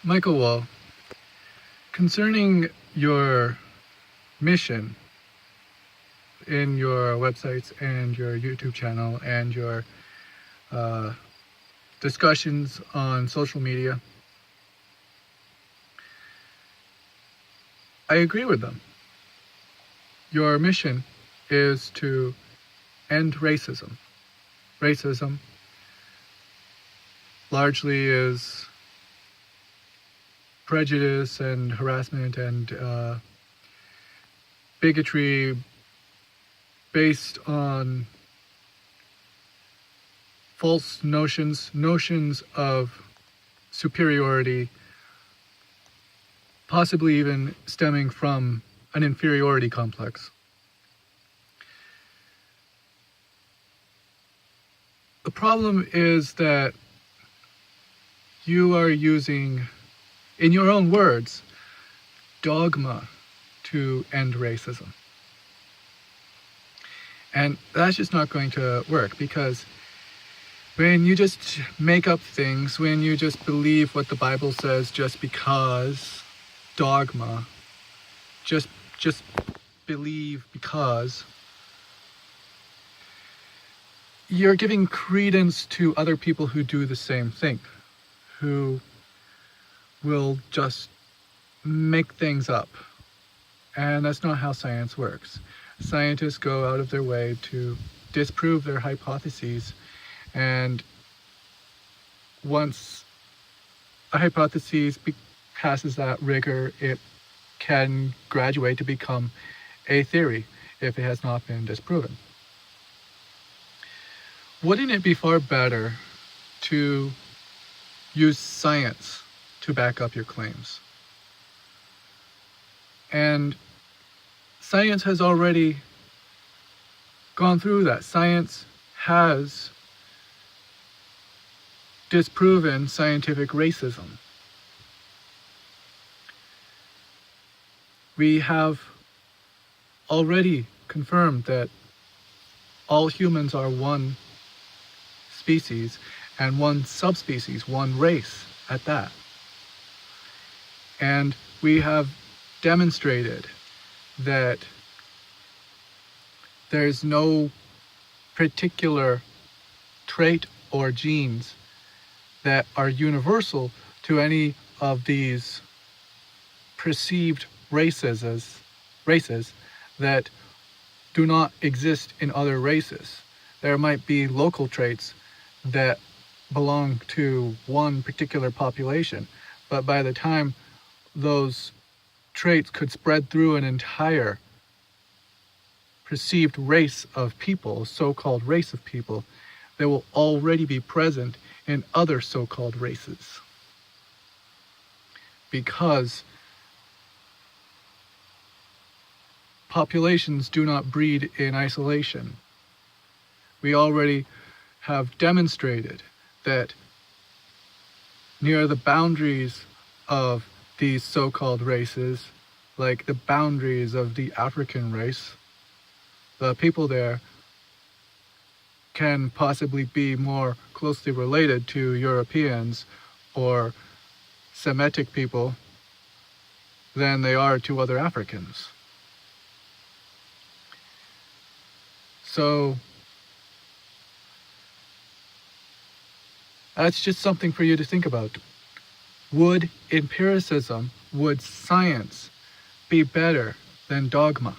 Michael Wall, concerning your mission in your websites and your YouTube channel and your discussions on social media, I agree with them. Your mission is to end racism. Racism largely is prejudice and harassment and bigotry based on false notions of superiority, possibly even stemming from an inferiority complex. The problem is that you are using, in your own words, dogma to end racism. And that's just not going to work, because when you just make up things, when you just believe what the Bible says just because, dogma, just believe because, you're giving credence to other people who do the same thing, who will just make things up. And that's not how science works. Scientists go out of their way to disprove their hypotheses, and once a hypothesis passes that rigor, it can graduate to become a theory if it has not been disproven. Wouldn't it be far better to use science to back up your claims? And science has already gone through that. Science has disproven scientific racism. We have already confirmed that all humans are one species and one subspecies, one race at that. And we have demonstrated that there's no particular trait or genes that are universal to any of these perceived races that do not exist in other races. There might be local traits that belong to one particular population, but by the time those traits could spread through an entire perceived race of people, so-called race of people, they will already be present in other so-called races. Because populations do not breed in isolation. We already have demonstrated that near the boundaries of these so-called races, like the boundaries of the African race, the people there can possibly be more closely related to Europeans or Semitic people than they are to other Africans. So that's just something for you to think about. Would empiricism, would science be better than dogma?